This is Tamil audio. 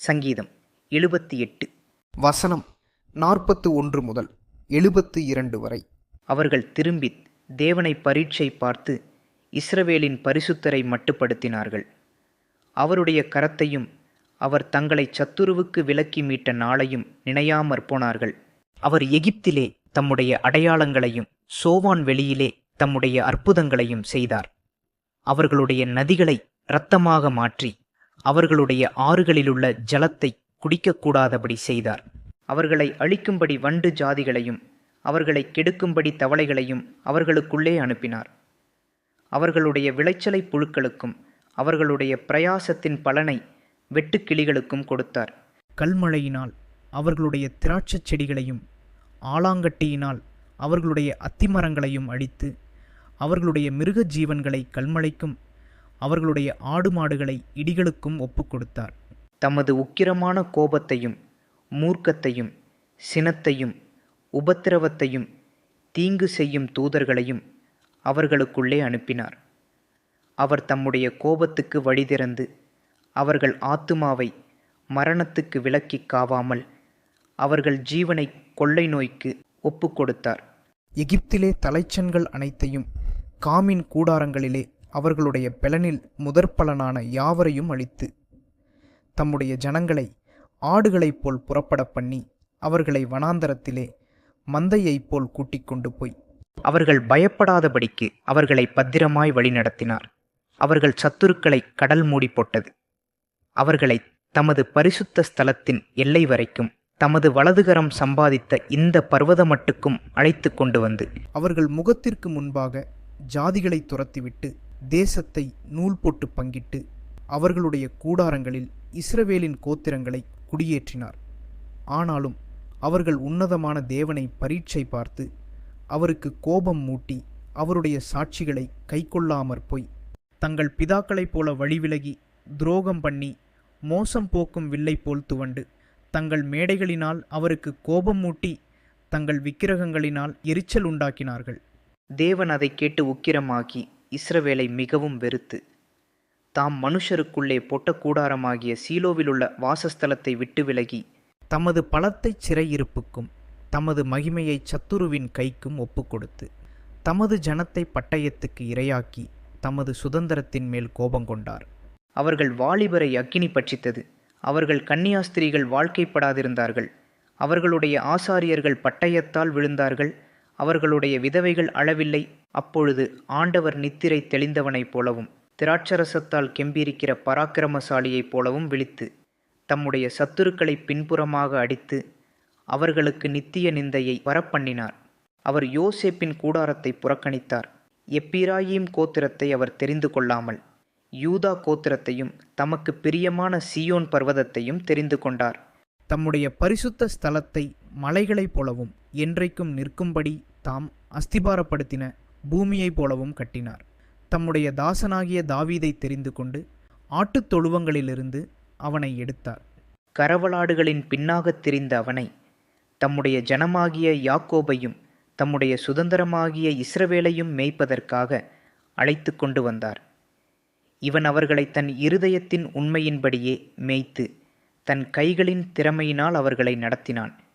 சங்கீதம் 78. வசனம் 41 முதல் 72 வரை. அவர்கள் திரும்பித் தேவனை பரீட்சை பார்த்து இஸ்ரவேலின் பரிசுத்தரை மட்டுப்படுத்தினார்கள். அவருடைய கரத்தையும் அவர் தங்களைச் சத்துருவுக்கு விலக்கி மீட்ட நாளையும் நினையாமற் போனார்கள். அவர் எகிப்திலே தம்முடைய அடையாளங்களையும் சோவான் வெளியிலே தம்முடைய அற்புதங்களையும் செய்தார். அவர்களுடைய நதிகளை இரத்தமாக மாற்றி அவர்களுடைய ஆறுகளிலுள்ள ஜலத்தை குடிக்கக்கூடாதபடி செய்தார். அவர்களை அழிக்கும்படி வண்டு ஜாதிகளையும் அவர்களை கெடுக்கும்படி தவளைகளையும் அவர்களுக்குள்ளே அனுப்பினார். அவர்களுடைய விளைச்சலை புழுக்களுக்கும் அவர்களுடைய பிரயாசத்தின் பலனை வெட்டுக்கிளிகளுக்கும் கொடுத்தார். கல்மழையினால் அவர்களுடைய திராட்சைச் செடிகளையும் ஆலாங்கட்டியினால் அவர்களுடைய அத்திமரங்களையும் அழித்து அவர்களுடைய மிருக ஜீவன்களை கல்மழைக்கும் அவர்களுடைய ஆடு மாடுகளை இடிகளுக்கும் ஒப்புக்கொடுத்தார். தமது உக்கிரமான கோபத்தையும் மூர்க்கத்தையும் சினத்தையும் உபத்திரவத்தையும் தீங்கு செய்யும் தூதர்களையும் அவர்களுக்குள்ளே அனுப்பினார். அவர் தம்முடைய கோபத்துக்கு வழிதிறந்து அவர்கள் ஆத்துமாவை மரணத்துக்கு விலக்கிக் காவாமல் அவர்கள் ஜீவனை கொள்ளை நோய்க்கு ஒப்புக்கொடுத்தார். எகிப்திலே தலைச்சன்கள் அனைத்தையும் காமின் கூடாரங்களிலே அவர்களுடைய பெலனில் முதற்பலனான யாவரையும் அழித்து தம்முடைய ஜனங்களை ஆடுகளைப் போல் புறப்பட பண்ணி அவர்களை வனாந்தரத்திலே மந்தையைப் போல் கூட்டிக் கொண்டு போய் அவர்கள் பயப்படாதபடிக்கு அவர்களை பத்திரமாய் வழிநடத்தினார். அவர்கள் சத்துருக்களை கடல் மூடி போட்டது. அவர்களை தமது பரிசுத்த ஸ்தலத்தின் எல்லை வரைக்கும் தமது வலதுகரம் சம்பாதித்த இந்த பர்வத மட்டுக்கும் அழைத்து கொண்டு வந்து அவர்கள் முகத்திற்கு முன்பாக ஜாதிகளை துரத்திவிட்டு தேசத்தை நூல் போட்டு பங்கிட்டு அவர்களுடைய கூடாரங்களில் இஸ்ரவேலின் கோத்திரங்களை குடியேற்றினார். ஆனாலும் அவர்கள் உன்னதமான தேவனை பரீட்சை பார்த்து அவருக்கு கோபம் மூட்டி அவருடைய சாட்சிகளை கைக்கொள்ளாமற் போய் தங்கள் பிதாக்களைப் போல வழிவிலகி துரோகம் பண்ணி மோசம் போக்கும் வில்லை போல் துவண்டு தங்கள் மேடைகளினால் அவருக்கு கோபம் மூட்டி தங்கள் விக்கிரகங்களினால் எரிச்சல் உண்டாக்கினார்கள். தேவன் அதை கேட்டு உக்கிரமாகி இஸ்ரவேலை மிகவும் வெறுத்து தாம் மனுஷருக்குள்ளே பொட்ட கூடாரமாகிய சீலோவிலுள்ள வாசஸ்தலத்தை விட்டு விலகி தமது பலத்தைச் சிறையிருப்புக்கும் தமது மகிமையை சத்துருவின் கைக்கும் ஒப்புக்கொடுத்து தமது ஜனத்தை பட்டயத்துக்கு இரையாக்கி தமது சுதந்திரத்தின் மேல் கோபங்கொண்டார். அவர்கள் வாலிபரை அக்கினி பட்சித்தது. அவர்கள் கன்னியாஸ்திரிகள் வாழ்க்கைப்படாதிருந்தார்கள். அவர்களுடைய ஆசாரியர்கள் பட்டயத்தால் விழுந்தார்கள். அவர்களுடைய விதவைகள் அளவில்லை. அப்பொழுது ஆண்டவர் நித்திரை தெளிந்தவனைப் போலவும் திராட்சரசத்தால் கெம்பீரிக்கிற பராக்கிரமசாலியைப் போலவும் விழித்து தம்முடைய சத்துருக்களை பின்புறமாக அடித்து அவர்களுக்கு நித்திய நிந்தையை வரப்பண்ணினார். அவர் யோசேப்பின் கூடாரத்தை புறக்கணித்தார். எப்பிராயீம் கோத்திரத்தை அவர் தெரிந்து கொள்ளாமல் யூதா கோத்திரத்தையும் தமக்கு பிரியமான சீயோன் பர்வதத்தையும் தெரிந்து கொண்டார். தம்முடைய பரிசுத்த ஸ்தலத்தை மலைகளைப் போலவும் என்றைக்கும் நிற்கும்படி தாம் அஸ்திபாரப்படுத்தின பூமியைப் போலவும் கட்டினார். தம்முடைய தாசனாகிய தாவீதை தெரிந்து கொண்டு ஆட்டுத் தொழுவங்களிலிருந்து அவனை எடுத்தார். கரவலாடுகளின் பின்னாகத் திரிந்த அவனை தம்முடைய ஜனமாகிய யாக்கோபையும் தம்முடைய சுதந்திரமாகிய இஸ்ரவேலையும் மேய்ப்பதற்காக அழைத்து கொண்டு வந்தார். இவன் அவர்களை தன் இருதயத்தின் உண்மையின்படியே மேய்த்து தன் கைகளின் திறமையினால் அவர்களை நடத்தினான்.